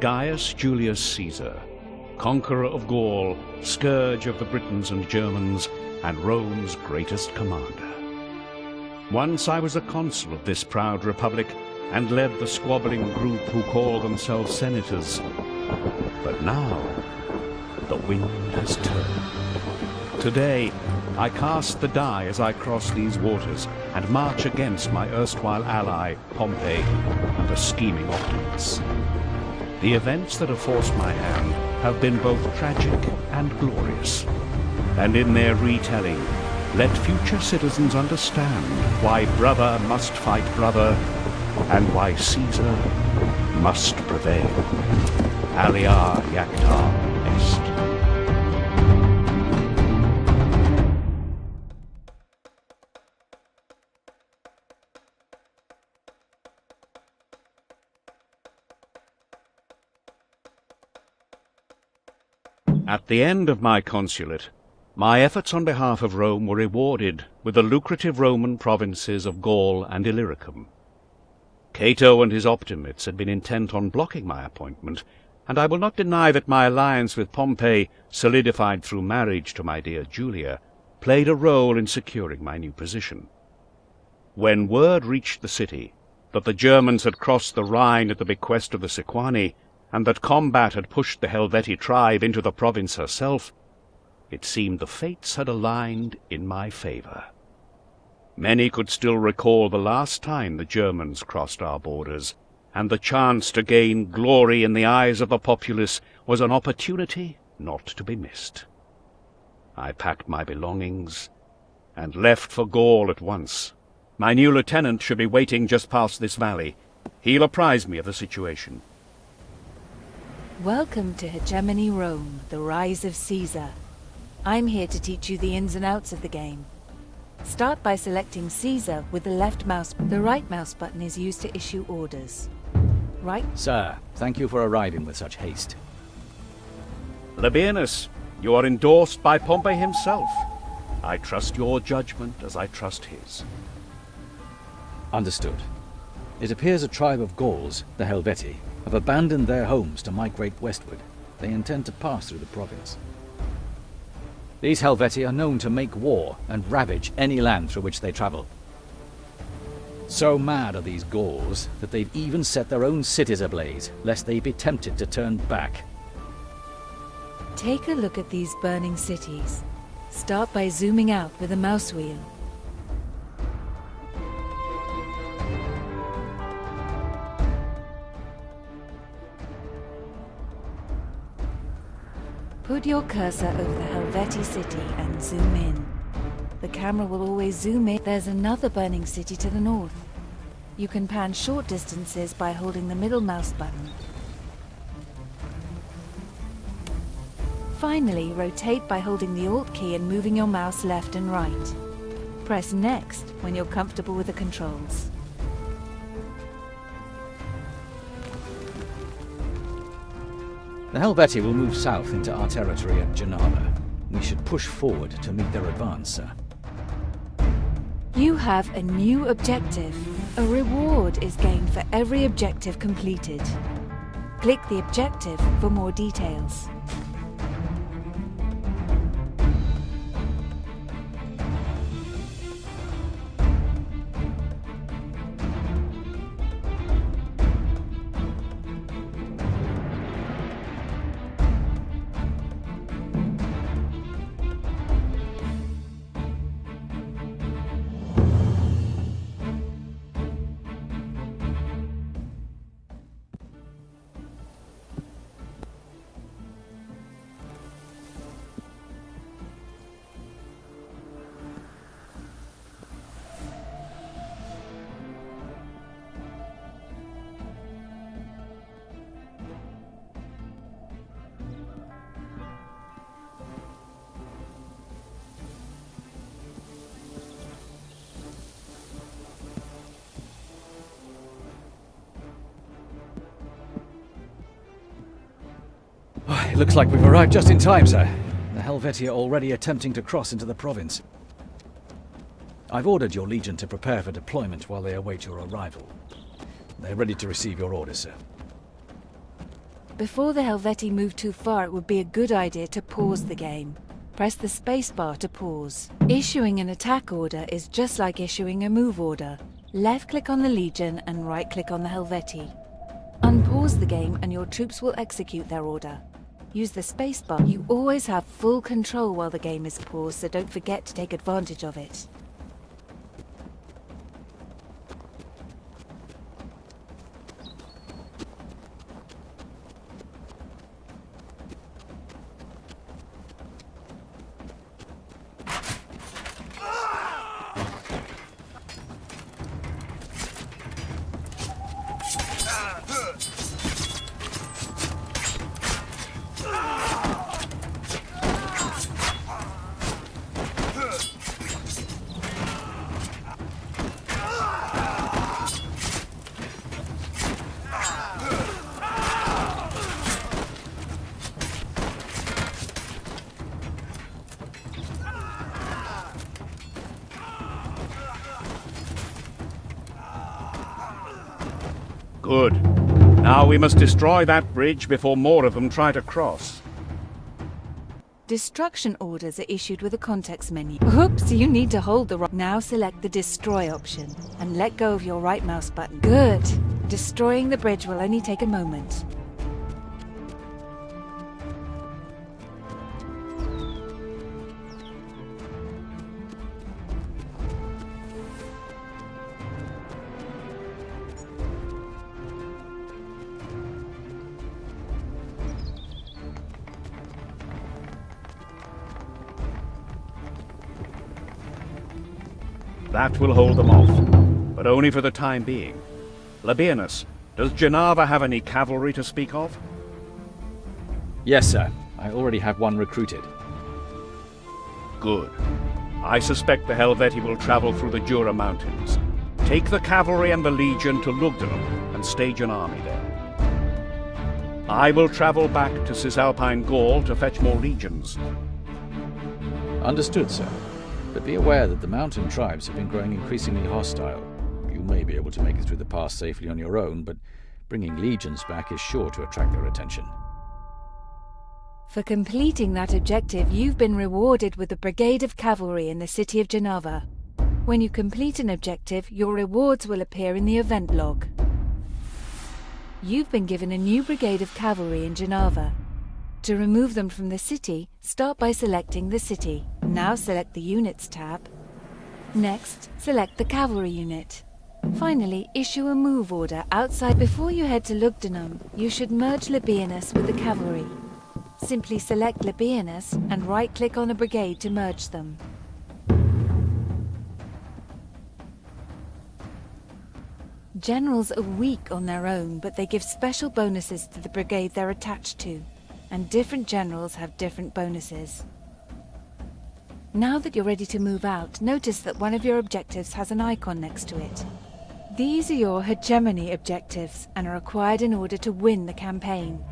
Gaius Julius Caesar, conqueror of Gaul, scourge of the Britons and Germans, and Rome's greatest commander. Once I was a consul of this proud republic, and led the squabbling group who call themselves senators. But now, the wind has turned. Today, I cast the die as I cross these waters and march against my erstwhile ally, Pompey, and the scheming Optimates. The events that have forced my hand have been both tragic and glorious, and in their retelling, let future citizens understand why brother must fight brother, and why Caesar must prevail. Alia Jacta Est. At the end of my consulate, my efforts on behalf of Rome were rewarded with the lucrative Roman provinces of Gaul and Illyricum. Cato and his Optimates had been intent on blocking my appointment, and I will not deny that my alliance with Pompey, solidified through marriage to my dear Julia, played a role in securing my new position. When word reached the city that the Germans had crossed the Rhine at the bequest of the Sequani, and that combat had pushed the Helvetii tribe into the province herself, it seemed the fates had aligned in my favor. Many could still recall the last time the Germans crossed our borders, and the chance to gain glory in the eyes of the populace was an opportunity not to be missed. I packed my belongings and left for Gaul at once. My new lieutenant should be waiting just past this valley. He'll apprise me of the situation. Welcome to Hegemony Rome, the rise of Caesar. I'm here to teach you the ins and outs of the game. Start by selecting Caesar with the left mouse. The right mouse button is used to issue orders. Right? Sir, thank you for arriving with such haste. Labienus, you are endorsed by Pompey himself. I trust your judgment as I trust his. Understood. It appears a tribe of Gauls, the Helvetii, have abandoned their homes to migrate westward. They intend to pass through the province. These Helvetii are known to make war and ravage any land through which they travel. So mad are these Gauls that they've even set their own cities ablaze, lest they be tempted to turn back. Take a look at these burning cities. Start by zooming out with a mouse wheel. Put your cursor over the Helvetii city and zoom in. The camera will always zoom in. There's another burning city to the north. You can pan short distances by holding the middle mouse button. Finally, rotate by holding the Alt key and moving your mouse left and right. Press Next when you're comfortable with the controls. The Helvetii will move south into our territory at Gennaro. We should push forward to meet their advance, sir. You have a new objective. A reward is gained for every objective completed. Click the objective for more details. It looks like we've arrived just in time, sir. The Helvetii are already attempting to cross into the province. I've ordered your legion to prepare for deployment while they await your arrival. They're ready to receive your orders, sir. Before the Helvetii move too far, it would be a good idea to pause the game. Press the spacebar to pause. Issuing an attack order is just like issuing a move order. Left-click on the Legion and right-click on the Helvetii. Unpause the game and your troops will execute their order. Use the spacebar. You always have full control while the game is paused, so don't forget to take advantage of it. Good. Now we must destroy that bridge before more of them try to cross. Destruction orders are issued with a context menu. Oops, you need to hold the right. Now select the Destroy option and let go of your right mouse button. Good. Destroying the bridge will only take a moment. That will hold them off, but only for the time being. Labienus, does Genava have any cavalry to speak of? Yes, sir. I already have one recruited. Good. I suspect the Helvetii will travel through the Jura Mountains. Take the cavalry and the Legion to Lugdunum and stage an army there. I will travel back to Cisalpine Gaul to fetch more legions. Understood, sir. But be aware that the mountain tribes have been growing increasingly hostile. You may be able to make it through the pass safely on your own, but bringing legions back is sure to attract their attention. For completing that objective, you've been rewarded with a brigade of cavalry in the city of Genava. When you complete an objective, your rewards will appear in the event log. You've been given a new brigade of cavalry in Genava. To remove them from the city, start by selecting the city. Now select the Units tab. Next, select the cavalry unit. Finally, issue a move order outside. Before you head to Lugdunum, you should merge Labienus with the cavalry. Simply select Labienus and right-click on a brigade to merge them. Generals are weak on their own, but they give special bonuses to the brigade they're attached to, and different generals have different bonuses. Now that you're ready to move out, notice that one of your objectives has an icon next to it. These are your Hegemony objectives and are required in order to win the campaign.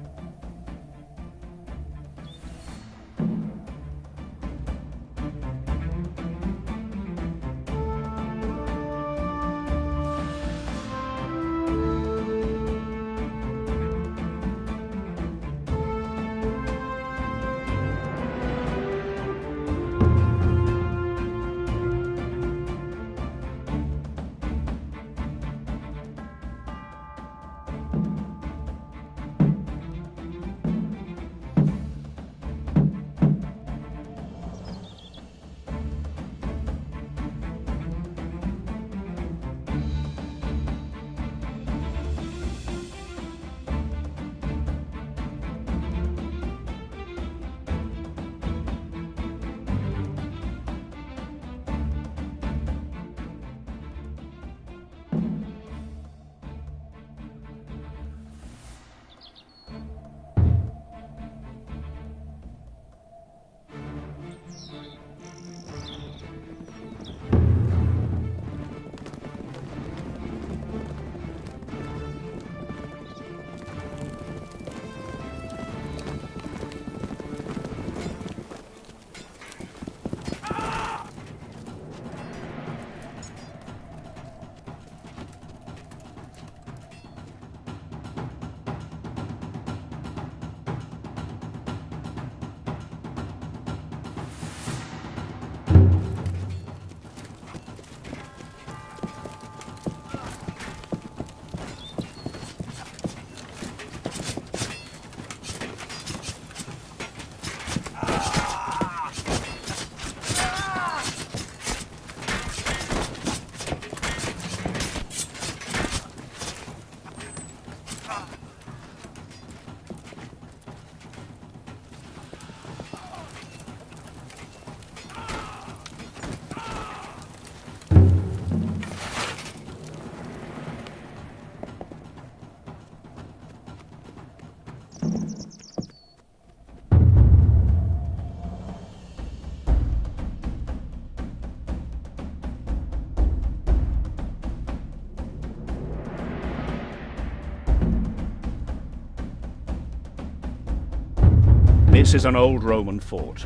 This is an old Roman fort.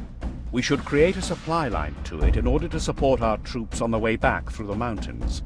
We should create a supply line to it in order to support our troops on the way back through the mountains.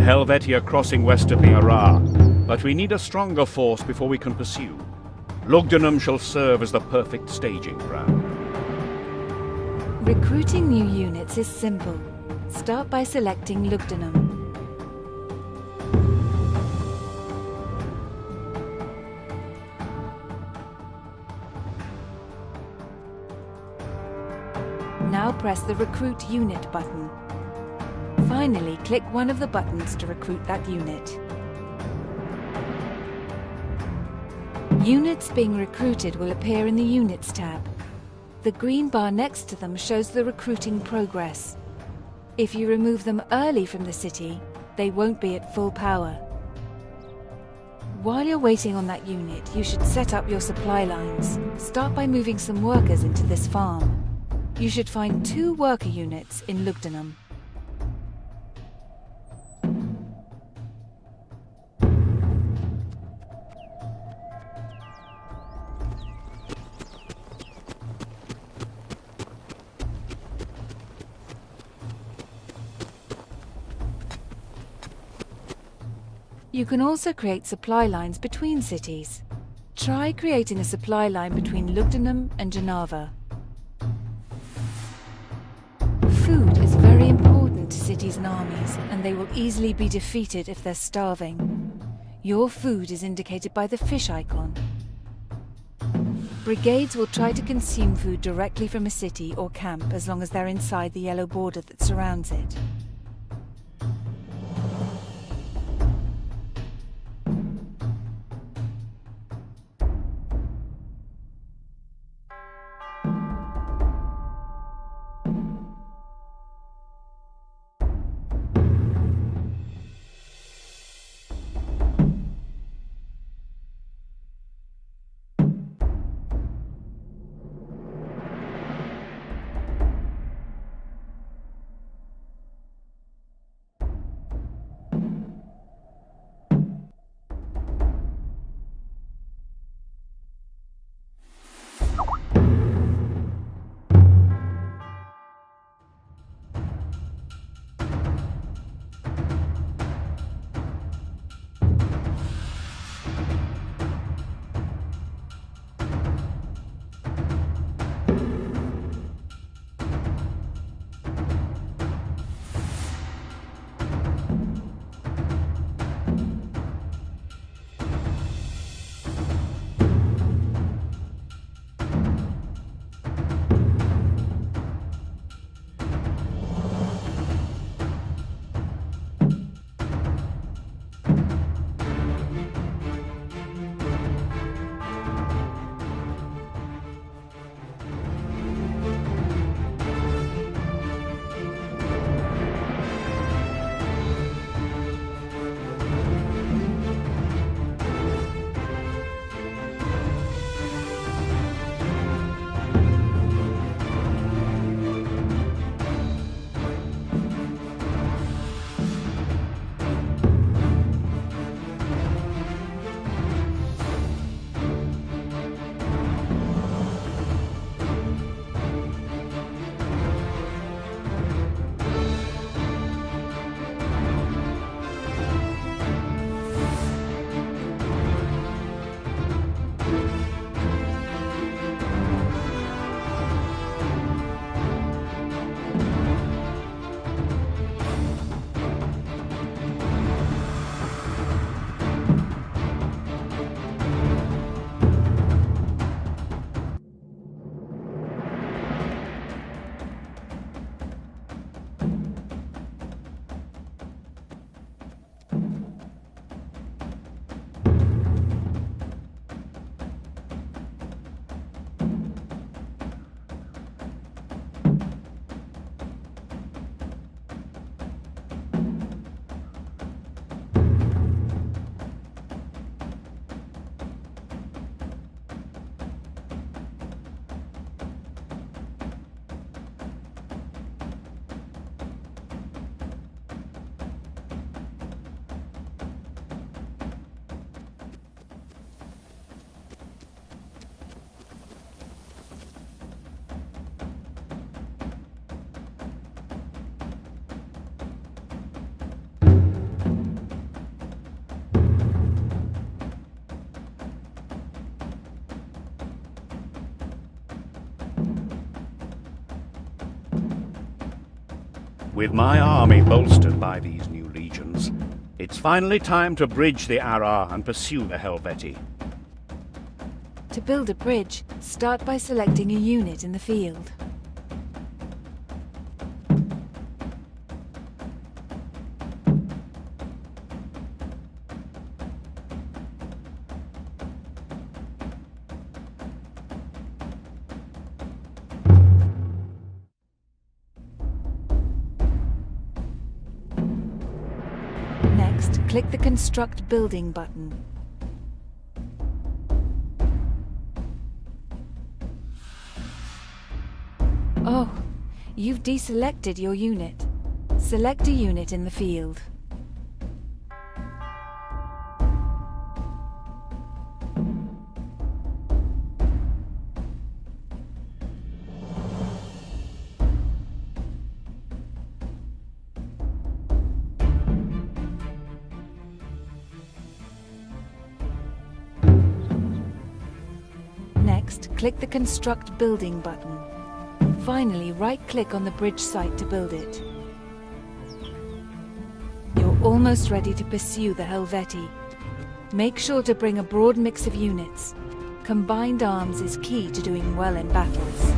Helvetii are crossing west of the Arar, but we need a stronger force before we can pursue. Lugdunum shall serve as the perfect staging ground. Recruiting new units is simple. Start by selecting Lugdunum. Now press the Recruit Unit button. Finally, click one of the buttons to recruit that unit. Units being recruited will appear in the Units tab. The green bar next to them shows the recruiting progress. If you remove them early from the city, they won't be at full power. While you're waiting on that unit, you should set up your supply lines. Start by moving some workers into this farm. You should find 2 worker units in Lugdunum. You can also create supply lines between cities. Try creating a supply line between Lugdunum and Genava. Food is very important to cities and armies, and they will easily be defeated if they're starving. Your food is indicated by the fish icon. Brigades will try to consume food directly from a city or camp as long as they're inside the yellow border that surrounds it. With my army bolstered by these new legions, it's finally time to bridge the Arar and pursue the Helvetii. To build a bridge, start by selecting a unit in the field. Next, click the Construct Building button. Oh, you've deselected your unit. Select a unit in the field. Next, click the Construct Building button. Finally, right-click on the bridge site to build it. You're almost ready to pursue the Helvetii. Make sure to bring a broad mix of units. Combined arms is key to doing well in battles.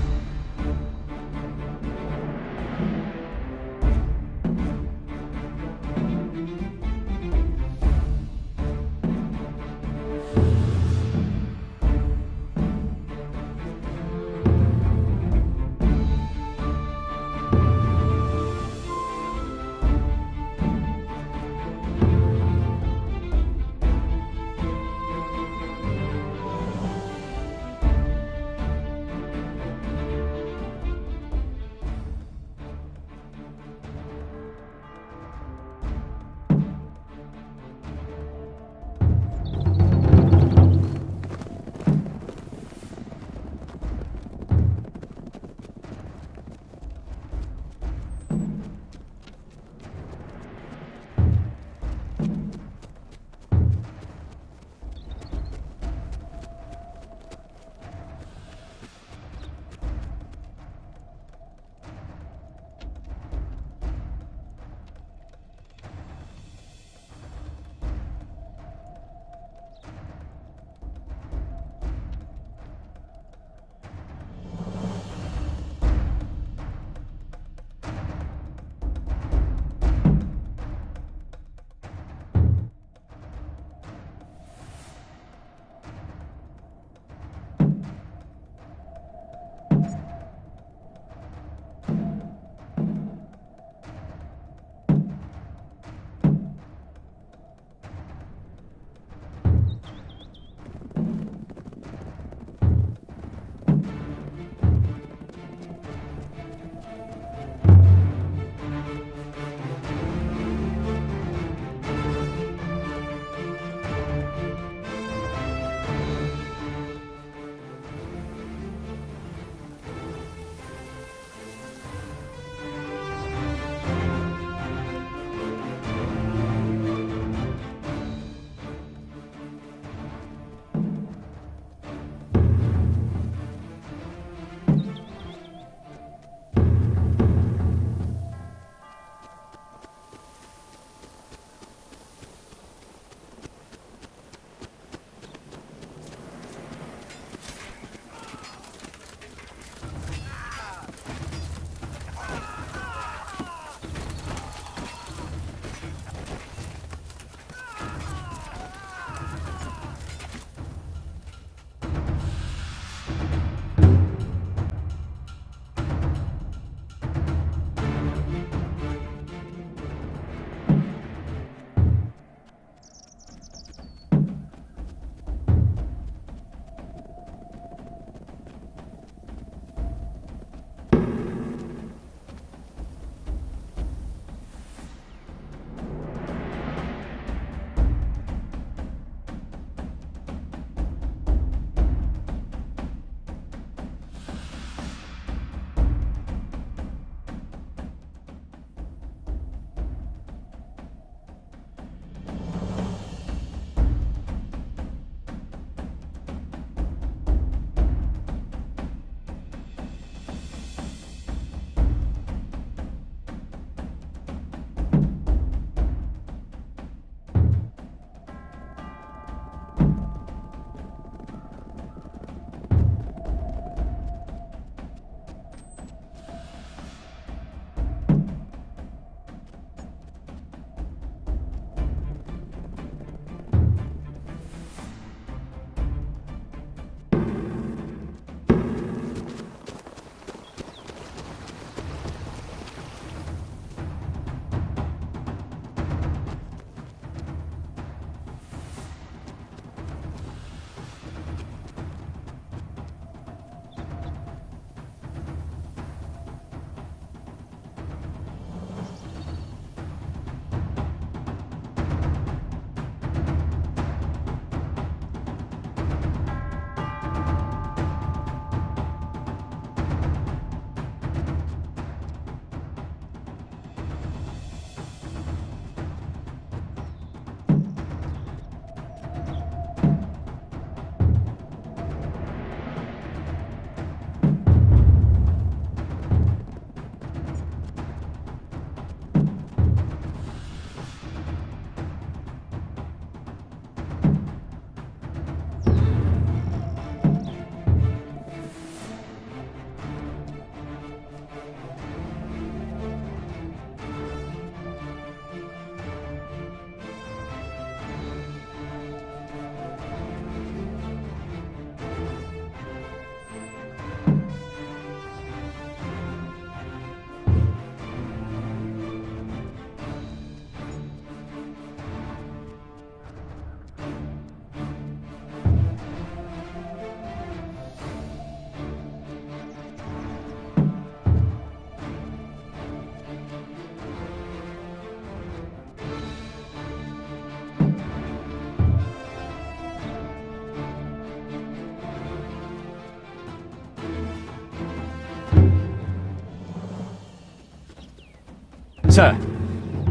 Sir,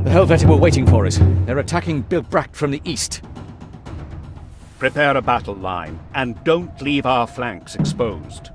the Helvetii were waiting for us. They're attacking Bilbracht from the east. Prepare a battle line, and don't leave our flanks exposed.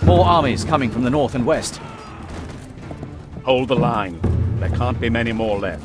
More armies coming from the north and west. Hold the line. There can't be many more left.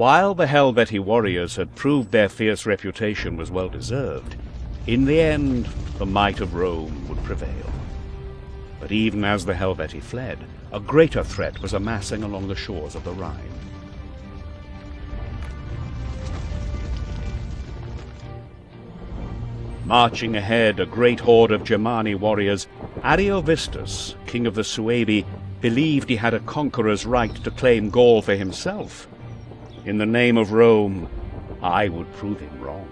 while the Helvetii warriors had proved their fierce reputation was well deserved, in the end the might of Rome would prevail. But even as the Helvetii fled, a greater threat was amassing along the shores of the Rhine. Marching ahead, a great horde of Germani warriors, Ariovistus, king of the Suevi, believed he had a conqueror's right to claim Gaul for himself. In the name of Rome, I would prove him wrong.